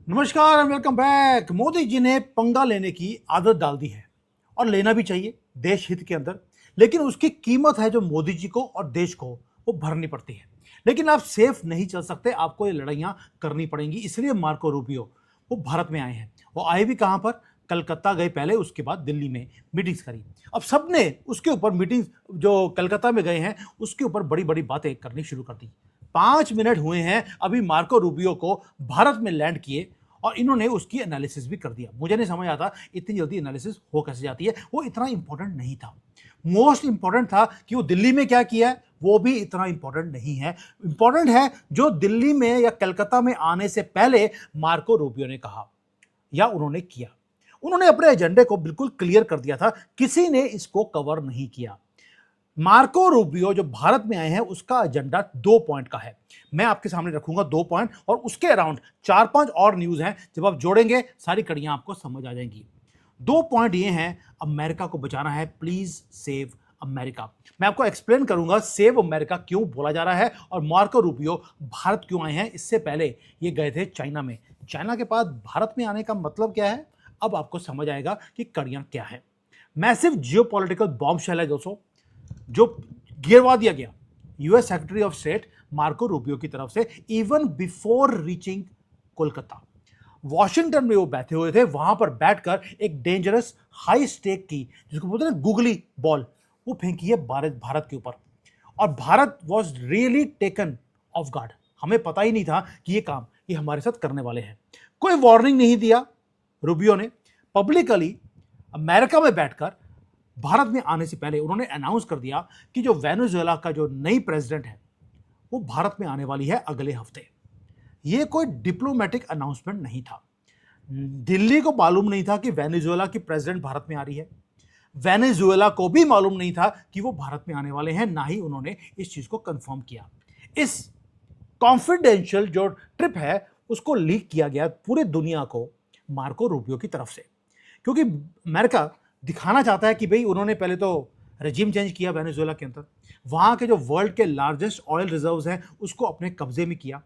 नमस्कार and welcome back. Modi ji ने पंगा लेने की आदत डाल दी है और लेना भी चाहिए देश हित के अंदर। लेकिन उसकी कीमत है जो मोदी जी को और देश को वो भरनी पड़ती है। लेकिन आप सेफ नहीं चल सकते, आपको ये लड़ाइयां करनी पड़ेंगी। इसलिए मार्को रूबियो वो भारत में आए हैं। वो आए भी कहां पर? कलकत्ता गए पहले, उसके बाद दिल्ली में मीटिंग्स करी। अब सबने उसके ऊपर मीटिंग्स जो कलकत्ता में गए हैं उसके ऊपर बड़ी बड़ी बातें करनी शुरू कर दी। 5 मिनट हुए हैं अभी मार्को रूबियो को भारत में लैंड किए और इन्होंने उसकी एनालिसिस भी कर दिया। मुझे नहीं समझ आता इतनी जल्दी एनालिसिस हो कैसे जाती है। वो इतना इंपॉर्टेंट नहीं था। मोस्ट इंपॉर्टेंट था कि वो दिल्ली में क्या किया है, वो भी इतना इंपॉर्टेंट नहीं है। इंपॉर्टेंट है जो दिल्ली में या कलकत्ता में आने से पहले मार्को रूबियो ने कहा या उन्होंने किया। उन्होंने अपने एजेंडे को बिल्कुल क्लियर कर दिया था, किसी ने इसको कवर नहीं किया। मार्को रूबियो जो भारत में आए हैं उसका एजेंडा 2 पॉइंट का है। मैं आपके सामने रखूंगा 2 पॉइंट और उसके अराउंड 4-5 और न्यूज हैं। जब आप जोड़ेंगे सारी कड़ियां आपको समझ आ जाएंगी। 2 पॉइंट ये हैं, अमेरिका को बचाना है, प्लीज सेव अमेरिका। मैं आपको एक्सप्लेन करूंगा सेव अमेरिका क्यों बोला जा रहा है और मार्को रूबियो भारत क्यों आए हैं। इससे पहले ये गए थे चाइना में। चाइना के बाद भारत में आने का मतलब क्या है, अब आपको समझ आएगा कि कड़ियां क्या है। मैसिव जियोपॉलिटिकल बॉम्बशेल है दोस्तों, जो गिरवा दिया गया US secretary of state Marco Rubio की तरफ से even before reaching Kolkata. Washington में वो बैठे हुए थे, वहां पर बैठकर एक डेंजरस हाई स्टेक की, जिसको बोलते हैं गुगली बॉल, वो फेंकी है भारत के ऊपर। और Bharat was really taken of guard. हमें पता ही नहीं था कि ये काम ये हमारे साथ करने वाले हैं। कोई वार्निंग नहीं दिया रूबियो ने। पब्लिकली अमेरिका में बैठकर भारत में आने से पहले उन्होंने अनाउंस कर दिया कि जो वेनेजुएला का जो नई प्रेसिडेंट है वो भारत में आने वाली है अगले हफ्ते। ये कोई डिप्लोमेटिक अनाउंसमेंट नहीं था। दिल्ली को मालूम नहीं था कि वेनेजुएला की प्रेसिडेंट भारत में आ रही है। वेनेजुएला को भी मालूम नहीं था कि वो भारत में आने वाले हैं, ना ही उन्होंने इस चीज को कंफर्म किया। इस कॉन्फिडेंशियल जो ट्रिप है उसको लीक किया गया पूरे दुनिया को मार्को रूबियो की तरफ से, क्योंकि अमेरिका दिखाना चाहता है कि भाई उन्होंने पहले तो रेजिम चेंज किया वेनेजुएला के अंदर, वहां के जो वर्ल्ड के लार्जेस्ट ऑयल रिजर्व्स हैं उसको अपने कब्जे में किया,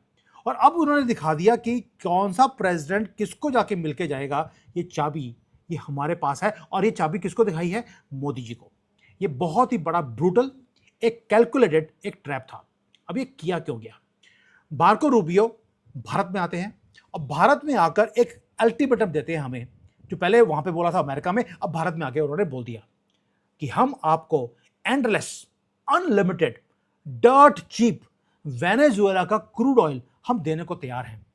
और अब उन्होंने दिखा दिया कि कौन सा प्रेसिडेंट किसको जाके मिलके जाएगा। ये चाबी ये हमारे पास है, और ये चाबी किसको दिखाई है? मोदी जी को। ये बहुत ही बड़ा ब्रूटल, एक कैलकुलेटेड एक ट्रैप था। अब ये किया क्यों गया? मार्को रूबियो भारत में आते हैं और भारत में आकर एक अल्टीमेटम देते हैं हमें, जो पहले वहां पे बोला था अमेरिका में, अब भारत में आके उन्होंने बोल दिया कि हम आपको endless, unlimited, dirt cheap Venezuela का क्रूड ऑयल हम देने को तैयार हैं।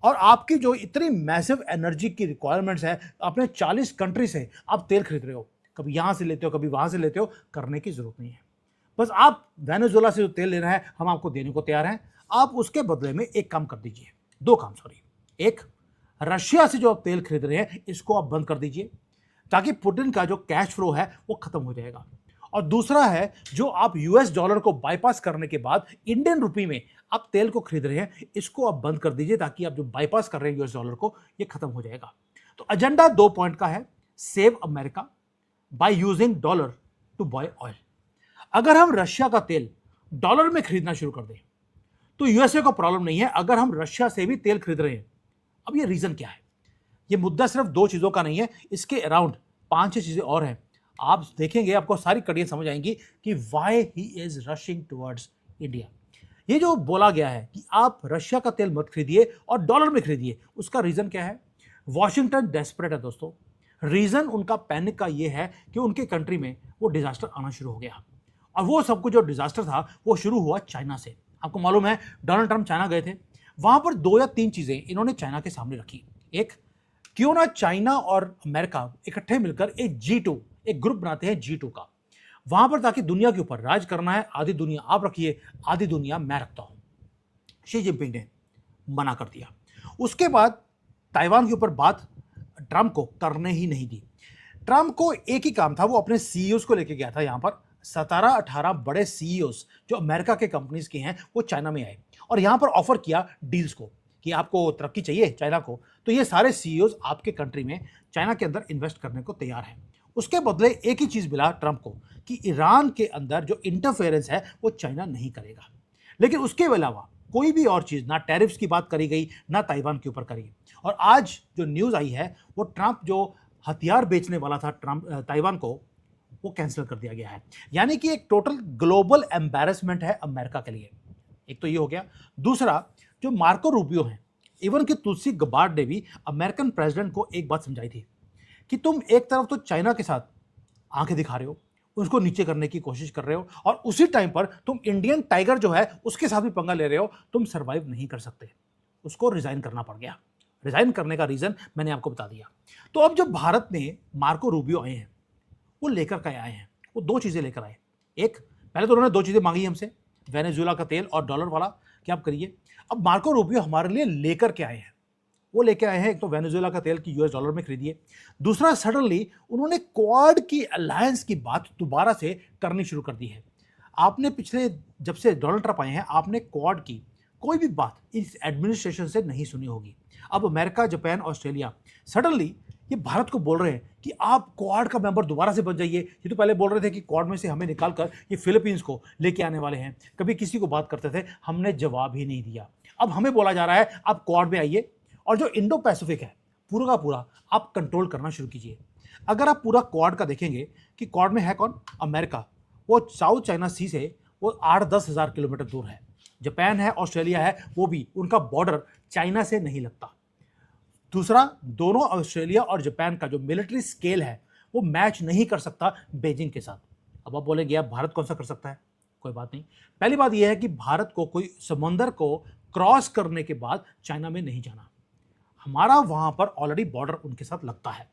और आपकी जो इतनी मैसिव एनर्जी की रिक्वायरमेंट्स है, अपने 40 कंट्री से आप तेल खरीद रहे हो, कभी यहां से लेते हो कभी वहां से लेते हो, करने की जरूरत नहीं है। बस आप वेनेजुएला से जो तेल लेना है हम आपको देने को तैयार हैं। आप उसके बदले में एक काम कर दीजिए, 2 काम सॉरी। एक, रशिया से जो आप तेल खरीद रहे हैं इसको आप बंद कर दीजिए, ताकि पुतिन का जो कैश फ्लो है वो खत्म हो जाएगा। और दूसरा है, जो आप यूएस डॉलर को बाईपास करने के बाद इंडियन रुपी में आप तेल को खरीद रहे हैं, इसको आप बंद कर दीजिए, ताकि आप जो बाईपास कर रहे हैं यूएस डॉलर को, ये खत्म हो जाएगा। तो एजेंडा 2 पॉइंट का है, save America by using dollar to buy oil. अगर हम रशिया का तेल डॉलर में खरीदना शुरू कर दें तो यूएसए को प्रॉब्लम नहीं है, अगर हम रशिया से भी तेल खरीद रहे हैं। अब ये रीजन क्या है? ये मुद्दा सिर्फ 2 चीजों का नहीं है, इसके अराउंड 5-6 चीजें और हैं। आप देखेंगे आपको सारी कड़ियां समझ आएंगी कि why he is rushing towards India. ये जो बोला गया है कि आप रशिया का तेल मत खरीदिए और डॉलर में खरीदिए, उसका रीजन क्या है? वॉशिंगटन डेस्परेट है दोस्तों। रीजन उनका पैनिक का ये है कि उनके कंट्री में वो डिजास्टर आना शुरू हो गया, और वो सब कुछ जो डिजास्टर था वो शुरू हुआ चाइना से। आपको मालूम है डोनाल्ड ट्रंप चाइना गए थे, वहां पर 2 या 3 चीजें इन्होंने चाइना के सामने रखी। एक, क्यों ना चाइना और अमेरिका इकट्ठे मिलकर एक G2 एक ग्रुप बनाते हैं, G2 का, वहां पर, ताकि दुनिया के ऊपर राज करना है। आधी दुनिया आप रखिए, आधी दुनिया मैं रखता हूं। शी जिनपिंग ने मना कर दिया। उसके बाद ताइवान के ऊपर बात ट्रंप को करने ही नहीं दी। ट्रंप को एक ही काम था, वो अपने सीईओज को लेके गया था। यहां पर 17-18 बड़े सीईओज जो अमेरिका के कंपनीज के हैं वो चाइना में आए और यहां पर ऑफर किया डील्स को कि आपको तरक्की चाहिए चाइना को, तो ये सारे सीईओज आपके कंट्री में चाइना के अंदर इन्वेस्ट करने को तैयार हैं। उसके बदले एक ही चीज मिला ट्रंप को कि ईरान के अंदर जो इंटरफेरेंस है वो चाइना नहीं करेगा। लेकिन उसके अलावा कोई भी और चीज़, ना टैरिफ्स की बात करी गई, ना ताइवान के ऊपर करी। और आज जो न्यूज़ आई है वो ट्रंप जो हथियार बेचने वाला था ट्रंप ताइवान को, वो कैंसिल कर दिया गया है। यानी कि एक टोटल ग्लोबल एम्बैरेसमेंट है अमेरिका के लिए। एक तो ये हो गया। दूसरा, जो मार्को रूबियो हैं, इवन कि तुलसी गबार्ड ने भी अमेरिकन प्रेसिडेंट को एक बात समझाई थी कि तुम एक तरफ तो चाइना के साथ आंखें दिखा रहे हो, उसको नीचे करने की कोशिश कर रहे हो, और उसी टाइम पर तुम इंडियन टाइगर जो है उसके साथ भी पंगा ले रहे हो, तुम सर्वाइव नहीं कर सकते। उसको रिजाइन करना पड़ गया। रिजाइन करने का रीजन मैंने आपको बता दिया। तो अब जब भारत में मार्को रूबियो आए हैं, वो लेकर के आए हैं, वो दो चीजें लेकर आए। एक, पहले तो उन्होंने दो चीजें मांगी हमसे, वेनेजुएला का तेल और डॉलर वाला कि आप करिए। अब मार्को रूबियो हमारे लिए लेकर के आए हैं। वो लेके आए हैं, एक तो वेनेजुएला का तेल की यूएस डॉलर में खरीदिए। दूसरा, सडनली उन्होंने क्वाड की अलायंस की बात दोबारा से करनी शुरू कर दी है। आपने पिछले, जब से डोनाल्ड ट्रंप आए हैं, आपने क्वाड की कोई भी बात इस एडमिनिस्ट्रेशन से नहीं सुनी होगी। अब अमेरिका, जापान, ऑस्ट्रेलिया सडनली ये भारत को बोल रहे हैं कि आप क्वाड का मेंबर दोबारा से बन जाइए। ये तो पहले बोल रहे थे कि क्वाड में से हमें निकाल कर ये फिलीपींस को लेके आने वाले हैं। कभी किसी को बात करते थे, हमने जवाब ही नहीं दिया। अब हमें बोला जा रहा है आप क्वाड में आइए, और जो इंडो पैसिफिक है पूरा का पूरा आप कंट्रोल करना शुरू कीजिए। अगर आप पूरा क्वाड का देखेंगे कि क्वाड में है कौन, अमेरिका, वो साउथ चाइना सी से वो 8-10 हज़ार किलोमीटर दूर है। जापान है, ऑस्ट्रेलिया है, वो भी उनका बॉर्डर चाइना से नहीं लगता। दूसरा, दोनों ऑस्ट्रेलिया और जापान का जो मिलिट्री स्केल है वो मैच नहीं कर सकता बीजिंग के साथ। अब आप बोलेंगे यार भारत कौन सा कर सकता है? कोई बात नहीं। पहली बात यह है कि भारत को कोई समंदर को क्रॉस करने के बाद चाइना में नहीं जाना। हमारा वहां पर ऑलरेडी बॉर्डर उनके साथ लगता है।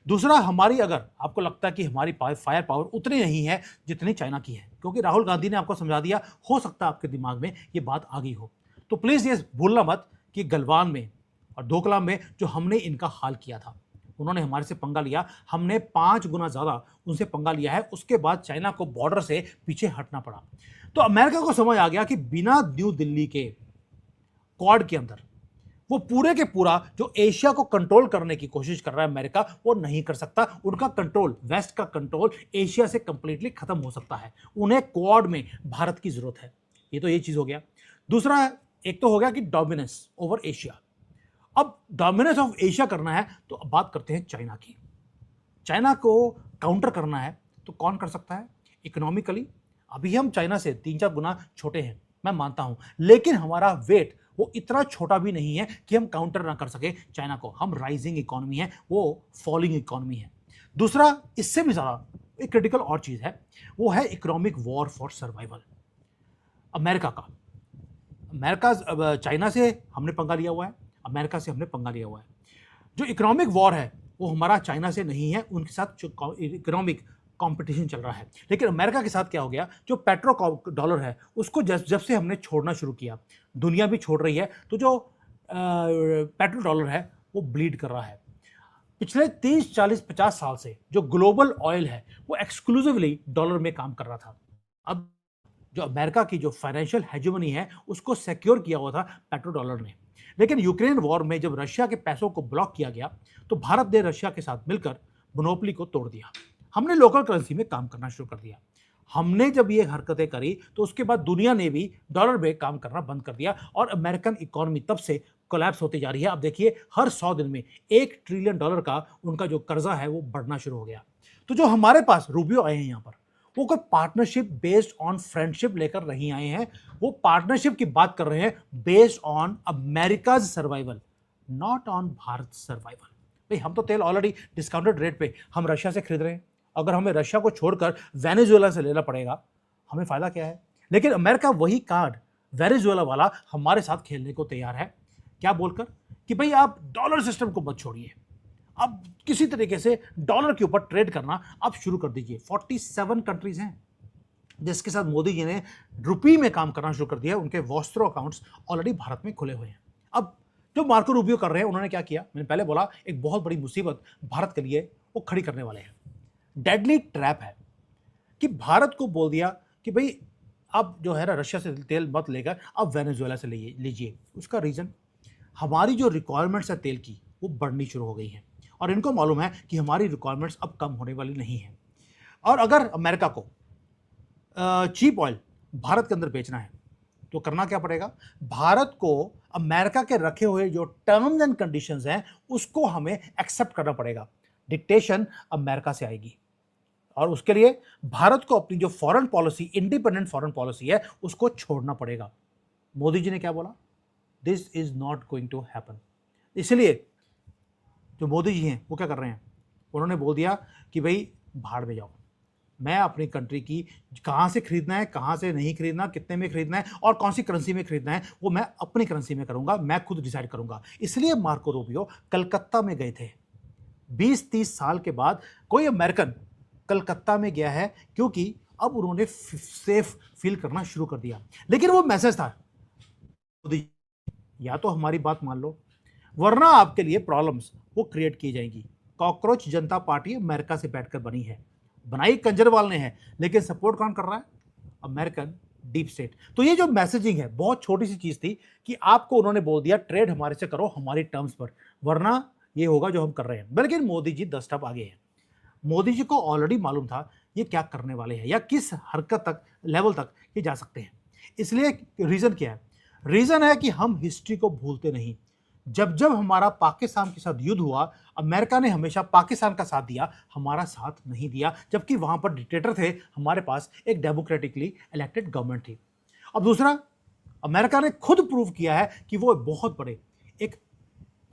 दूसरा, हमारी, अगर आपको लगता है कि हमारी फायर पावर उतनी नहीं है जितनी चाइना की है, क्योंकि राहुल गांधी ने आपको समझा दिया, हो सकता है आपके दिमाग में ये बात आ गई हो, तो प्लीज ये भूलना मत कि गलवान में और डोकलाम में जो हमने इनका हाल किया था, उन्होंने हमारे से पंगा लिया, हमने 5 गुना ज्यादा उनसे पंगा लिया है। उसके बाद चाइना को बॉर्डर से पीछे हटना पड़ा। तो अमेरिका को समझ आ गया कि बिना न्यू दिल्ली के क्वाड के अंदर वो पूरे के पूरा जो एशिया को कंट्रोल करने की कोशिश कर रहा है अमेरिका, वो नहीं कर सकता। उनका कंट्रोल, वेस्ट का कंट्रोल एशिया से कंप्लीटली खत्म हो सकता है। उन्हें क्वाड में भारत की जरूरत है। ये चीज हो गया। दूसरा, एक तो हो गया कि डोमिनेंस ओवर एशिया। अब डोमिनेंस ऑफ एशिया करना है तो अब बात करते हैं चाइना की। चाइना को काउंटर करना है तो कौन कर सकता है? इकोनॉमिकली अभी हम चाइना से 3-4 गुना छोटे हैं, मैं मानता हूं, लेकिन हमारा वेट वो इतना छोटा भी नहीं है कि हम काउंटर ना कर सके चाइना को। हम राइजिंग इकोनॉमी है, वो फॉलिंग इकोनॉमी है। दूसरा, इससे भी ज्यादा एक क्रिटिकल और चीज है, वो है economic war for survival America का। चाइना से हमने पंगा लिया हुआ है, अमेरिका से हमने पंगा लिया हुआ है। जो इकोनॉमिक वॉर है वो हमारा चाइना से नहीं है, उनके साथ जो इकोनॉमिक कंपटीशन चल रहा है। लेकिन अमेरिका के साथ क्या हो गया, जो पेट्रो डॉलर है उसको जब से हमने छोड़ना शुरू किया, दुनिया भी छोड़ रही है, तो जो पेट्रो डॉलर है वो ब्लीड कर रहा है। पिछले 30, 40, 50 साल से जो ग्लोबल ऑयल है वो एक्सक्लूसिवली डॉलर में काम कर रहा था। अब जो अमेरिका की जो फाइनेंशियल हेजेमनी है उसको सिक्योर किया हुआ था पेट्रो डॉलर ने। लेकिन यूक्रेन वॉर में जब रशिया के पैसों को ब्लॉक किया गया तो भारत ने रशिया के साथ मिलकर मोनोपोली को तोड़ दिया। हमने लोकल करेंसी में काम करना शुरू कर दिया। हमने जब ये हरकतें करी तो उसके बाद दुनिया ने भी डॉलर में काम करना बंद कर दिया और अमेरिकन इकोनॉमी तब से कोलैप्स होती जा रही है। अब देखिए हर 100 दिन में $1 ट्रिलियन का उनका जो कर्जा है वो बढ़ना शुरू हो गया। तो जो हमारे पास रूबियो आए हैं यहाँ पर, वो कोई पार्टनरशिप बेस्ड ऑन फ्रेंडशिप लेकर नहीं आए हैं, वो पार्टनरशिप की बात कर रहे हैं based on America's survival, not on Bharat survival. भाई हम तो तेल ऑलरेडी डिस्काउंटेड रेट पे हम रशिया से खरीद रहे हैं, अगर हमें रशिया को छोड़कर वेनेजुएला से लेना पड़ेगा हमें फायदा क्या है? लेकिन अमेरिका वही कार्ड वेनेजुएला वाला हमारे साथ खेलने को तैयार है। क्या बोलकर कि भाई आप डॉलर सिस्टम को मत छोड़िए, अब किसी तरीके से डॉलर के ऊपर ट्रेड करना आप शुरू कर दीजिए। 47 कंट्रीज हैं जिसके साथ मोदी जी ने रुपी में काम करना शुरू कर दिया। उनके वॉस्ट्रो अकाउंट्स ऑलरेडी भारत में खुले हुए हैं। अब जो मार्को रूबियो कर रहे हैं, उन्होंने क्या किया, मैंने पहले बोला, एक बहुत बड़ी मुसीबत भारत के लिए वो खड़ी करने वाले हैं। डेडली ट्रैप है कि भारत को बोल दिया कि भाई अब जो है ना रशिया से तेल मत लेकर अब वेनेजुएला से लीजिए। उसका रीजन, हमारी जो रिक्वायरमेंट्स है तेल की वो बढ़नी शुरू हो गई है और इनको मालूम है कि हमारी रिक्वायरमेंट्स अब कम होने वाली नहीं है। और अगर अमेरिका को चीप ऑयल भारत के अंदर बेचना है तो करना क्या पड़ेगा, भारत को अमेरिका के रखे हुए जो टर्म्स एंड कंडीशंस हैं उसको हमें एक्सेप्ट करना पड़ेगा। डिक्टेशन अमेरिका से आएगी और उसके लिए भारत को अपनी जो foreign policy, independent foreign policy है, उसको छोड़ना पड़ेगा। मोदी जी ने क्या बोला, this is not going to happen. इसलिए जो मोदी जी हैं वो क्या कर रहे हैं, उन्होंने बोल दिया कि भाई भाड़ में जाओ, मैं अपनी कंट्री की कहाँ से खरीदना है, कहाँ से नहीं खरीदना, कितने में खरीदना है और कौन सी करेंसी में खरीदना है, वो मैं अपनी करेंसी में करूंगा, मैं खुद डिसाइड करूंगा। इसलिए मार्को रूबियो कलकत्ता में गए थे। 20-30 साल के बाद कोई अमेरिकन कलकत्ता में गया है क्योंकि अब उन्होंने सेफ फील करना शुरू कर दिया। लेकिन वो मैसेज था, मोदी या तो हमारी बात मान लो वरना आपके लिए प्रॉब्लम्स वो क्रिएट की जाएंगी। कॉकरोच जनता पार्टी अमेरिका से बैठकर बनी है, बनाई केजरीवाल ने है, लेकिन सपोर्ट कौन कर रहा है, अमेरिकन डीप स्टेट। तो ये जो मैसेजिंग है बहुत छोटी सी चीज थी कि आपको उन्होंने बोल दिया ट्रेड हमारे से करो हमारी टर्म्स पर, वरना ये होगा जो हम कर रहे हैं। बल्कि मोदी जी 10 स्टेप आगे हैं। मोदी जी को ऑलरेडी मालूम था ये क्या करने वाले हैं या किस हरकत तक, लेवल तक ये जा सकते हैं। इसलिए रीजन क्या है, रीजन है कि हम हिस्ट्री को भूलते नहीं। जब जब हमारा पाकिस्तान के साथ युद्ध हुआ, अमेरिका ने हमेशा पाकिस्तान का साथ दिया, हमारा साथ नहीं दिया, जबकि वहां पर डिक्टेटर थे, हमारे पास एक डेमोक्रेटिकली इलेक्टेड गवर्नमेंट थी। अब दूसरा, अमेरिका ने खुद प्रूव किया है कि वो बहुत बड़े एक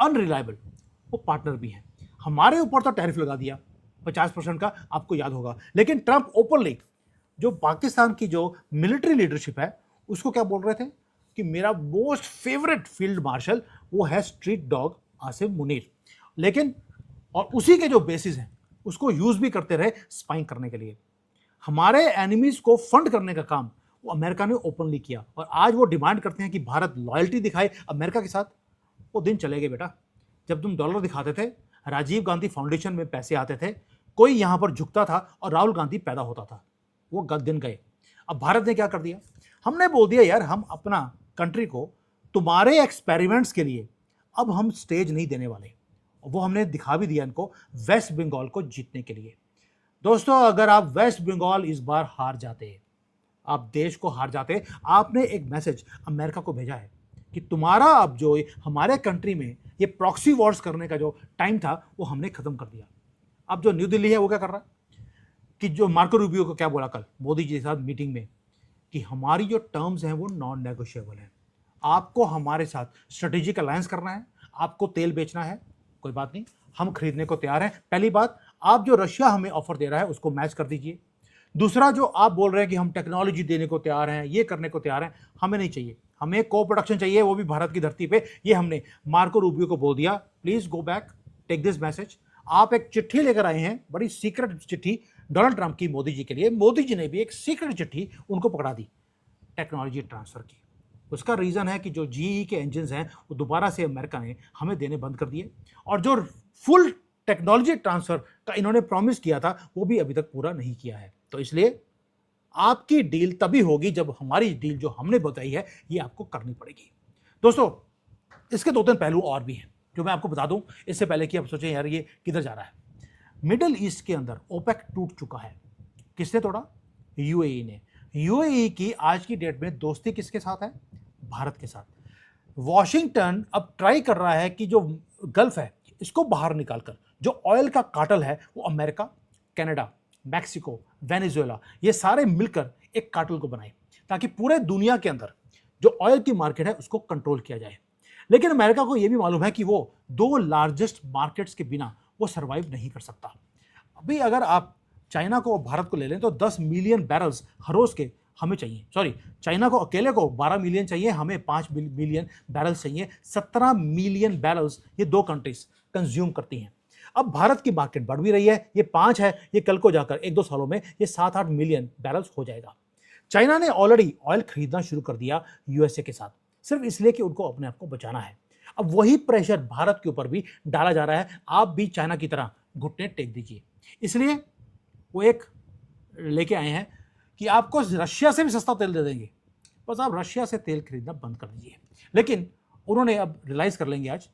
अनरिलायबल वो पार्टनर भी है। हमारे ऊपर तो टैरिफ लगा दिया 50% का, आपको याद होगा, लेकिन ट्रंप ओपनली जो पाकिस्तान की जो मिलिट्री लीडरशिप है उसको क्या बोल रहे थे कि मेरा मोस्ट फेवरेट फील्ड मार्शल वो है स्ट्रीट डॉग आसिम मुनीर। लेकिन और उसी के जो बेसिस हैं उसको यूज भी करते रहे स्पाइंग करने के लिए। हमारे एनिमीज को फंड करने का काम वो अमेरिका ने ओपनली किया और आज वो डिमांड करते हैं कि भारत लॉयल्टी दिखाए अमेरिका के साथ। वो दिन चले गए बेटा जब तुम डॉलर दिखाते थे, राजीव गांधी फाउंडेशन में पैसे आते थे, कोई यहां पर झुकता था और राहुल गांधी पैदा होता था। वो दिन गए। अब भारत ने क्या कर दिया, हमने बोल दिया यार हम अपना कंट्री को तुम्हारे एक्सपेरिमेंट्स के लिए अब हम स्टेज नहीं देने वाले। वो हमने दिखा भी दिया इनको वेस्ट बंगाल को जीतने के लिए। दोस्तों अगर आप वेस्ट बंगाल इस बार हार जाते, आप देश को हार जाते, आपने एक मैसेज अमेरिका को भेजा है कि तुम्हारा अब जो हमारे कंट्री में ये प्रॉक्सी वॉर्स करने का जो टाइम था वो हमने खत्म कर दिया। अब जो न्यू दिल्ली है वो क्या कर रहा है कि जो मार्को रूबियो को क्या बोला कल मोदी जी के साथ मीटिंग में कि हमारी जो टर्म्स हैं वो नॉन नेगोशिएबल है। आपको हमारे साथ स्ट्रेटेजिक अलायंस करना है, आपको तेल बेचना है, कोई बात नहीं, हम खरीदने को तैयार हैं। पहली बात, आप जो रशिया हमें ऑफर दे रहा है उसको मैच कर दीजिए। दूसरा, जो आप बोल रहे हैं कि हम टेक्नोलॉजी देने को तैयार हैं, ये करने को तैयार हैं, हमें नहीं चाहिए। हमें को प्रोडक्शन चाहिए, वो भी भारत की धरती पे। ये हमने मार्को रूबियो को बोल दिया, please go back, take this message. आप एक चिट्ठी लेकर आए हैं, बड़ी सीक्रेट चिट्ठी डोनाल्ड ट्रंप की मोदी जी के लिए। मोदी जी ने भी एक सीक्रेट चिट्ठी उनको पकड़ा दी टेक्नोलॉजी ट्रांसफर की। उसका रीजन है कि जो जीई के इंजन हैं वो दोबारा से अमेरिका ने हमें देने बंद कर दिए और जो फुल टेक्नोलॉजी ट्रांसफर का इन्होंने प्रॉमिस किया था वो भी अभी तक पूरा नहीं किया है। तो इसलिए आपकी डील तभी होगी जब हमारी डील जो हमने बताई है ये आपको करनी पड़ेगी। दोस्तों इसके 2-3 पहलू और भी हैं जो मैं आपको बता दूं इससे पहले कि आप सोचें यार ये किधर जा रहा है। मिडिल ईस्ट के अंदर ओपेक टूट चुका है। किसने तोड़ा? यूएई ने। यूएई की आज की डेट में दोस्ती किसके साथ है? भारत के साथ। वॉशिंगटन अब ट्राई कर रहा है कि जो गल्फ है इसको बाहर निकालकर जो ऑयल का कार्टेल है वो अमेरिका, कनाडा, मैक्सिको, वेनेजुएला ये सारे मिलकर एक कार्टेल को बनाए ताकि पूरे दुनिया के अंदर जो ऑयल की मार्केट है उसको कंट्रोल किया जाए। लेकिन अमेरिका को यह भी मालूम है कि वो 2 लार्जेस्ट मार्केट्स के बिना वो सरवाइव नहीं कर सकता। अभी अगर आप चाइना को और भारत को ले लें तो 10 मिलियन बैरल्स हर रोज के हमें चाहिए। सॉरी, चाइना को अकेले को 12 मिलियन चाहिए, हमें 5 मिलियन बैरल्स चाहिए। 17 मिलियन बैरल्स ये 2 कंट्रीज कंज्यूम करती हैं। अब भारत की मार्केट बढ़ भी रही है, ये 5 है, ये कल को जाकर 1-2 सालों में ये 7-8 मिलियन बैरल्स हो जाएगा। चाइना ने ऑलरेडी ऑयल खरीदना शुरू कर दिया यूएसए के साथ, सिर्फ इसलिए कि उनको अपने आप को बचाना है। अब वही प्रेशर भारत के ऊपर भी डाला जा रहा है, आप भी चाइना की तरह घुटने टेक दीजिए। इसलिए वो एक लेके आए हैं कि आपको रशिया से भी सस्ता तेल दे देंगे, बस आप रशिया से तेल खरीदना बंद कर दीजिए। लेकिन उन्होंने अब रियलाइज कर लेंगे आज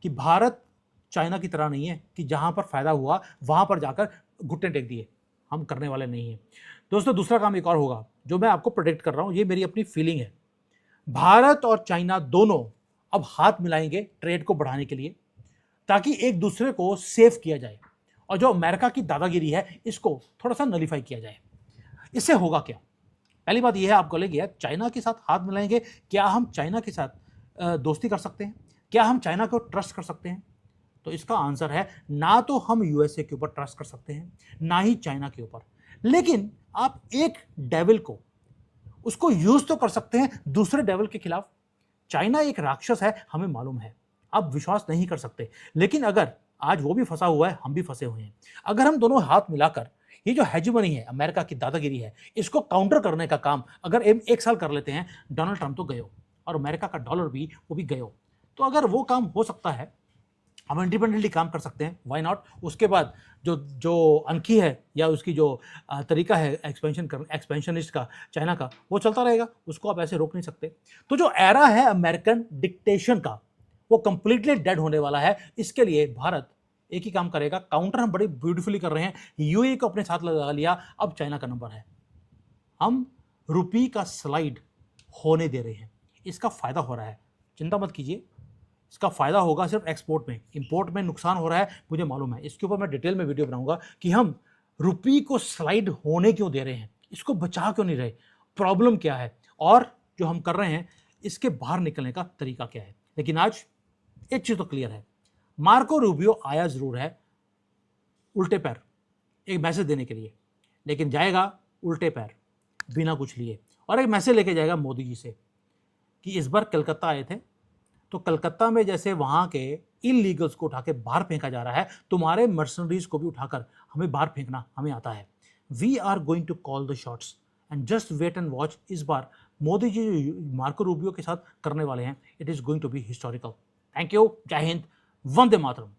कि भारत चाइना की तरह नहीं है कि जहां पर फायदा हुआ वहां पर जाकर घुटने टेक दिए, हम करने वाले नहीं हैं। दोस्तों दूसरा काम एक और होगा जो मैं आपको प्रेडिक्ट कर रहा हूं, ये मेरी अपनी फीलिंग है। भारत और चाइना दोनों अब हाथ मिलाएंगे ट्रेड को बढ़ाने के लिए, ताकि एक दूसरे को सेव किया जाए और जो अमेरिका की दादागिरी है इसको थोड़ा सा नलीफाई किया जाए। इससे होगा क्या? पहली बात यह है, आप बोलेंगे यार चाइना के साथ हाथ मिलाएंगे, क्या हम चाइना के साथ दोस्ती कर सकते हैं? क्या हम चाइना को ट्रस्ट कर सकते हैं? तो इसका आंसर है ना, तो हम यूएसए के ऊपर ट्रस्ट कर सकते हैं ना ही चाइना के ऊपर। लेकिन आप एक डेविल को, उसको यूज तो कर सकते हैं दूसरे डेविल के खिलाफ। चाइना एक राक्षस है, हमें मालूम है, आप विश्वास नहीं कर सकते, लेकिन अगर आज वो भी फंसा हुआ है, हम भी फंसे हुए हैं, अगर हम दोनों हाथ मिलाकर ये जो हेजेमनी है, अमेरिका की दादागिरी है, इसको काउंटर करने का काम अगर एक साल कर लेते हैं, डोनाल्ड ट्रंप तो गयो और अमेरिका का डॉलर भी वो भी गयो। तो अगर वो काम हो सकता है, हम इंडिपेंडेंटली काम कर सकते हैं, व्हाई नॉट। उसके बाद जो जो अनकी है या उसकी जो तरीका है एक्सपेंशनिस्ट का चाइना का, वो चलता रहेगा, उसको आप ऐसे रोक नहीं सकते। तो जो एरा है अमेरिकन डिक्टेशन का, वो कंप्लीटली डेड होने वाला है। इसके लिए भारत एक ही काम करेगा, काउंटर हम बड़ी ब्यूटीफुली कर रहे हैं, यूएई को अपने साथ लगा लिया, अब चाइना का नंबर है, हम रुपी का स्लाइड होने दे रहे हैं, इसका फायदा हो रहा है, चिंता मत कीजिए। इसका फायदा होगा सिर्फ एक्सपोर्ट में, इंपोर्ट में नुकसान हो रहा है, मुझे मालूम है। इसके ऊपर मैं डिटेल में वीडियो बनाऊंगा कि हम रुपी को स्लाइड होने क्यों दे रहे हैं, इसको बचा क्यों नहीं रहे, प्रॉब्लम क्या है, और जो हम कर रहे हैं इसके बाहर निकलने का तरीका क्या है। लेकिन आज एक चीज तो क्लियर है, मार्को रूबियो आया जरूर है उल्टे पैर एक मैसेज देने के लिए, लेकिन जाएगा उल्टे पैर बिना कुछ लिए, और एक मैसेज लेके जाएगा मोदी जी से कि इस बार कलकत्ता आए थे, तो कलकत्ता में जैसे वहां के इलीगल्स को उठा के बाहर फेंका जा रहा है, तुम्हारे मर्सनरीज को भी उठाकर हमें बाहर फेंकना हमें आता है। We are going to call the shots and just wait and watch. इस बार मोदी जी मार्को रूबियो के साथ करने वाले हैं, it is going to be historical. Thank you, Jai Hind, Vande Mataram.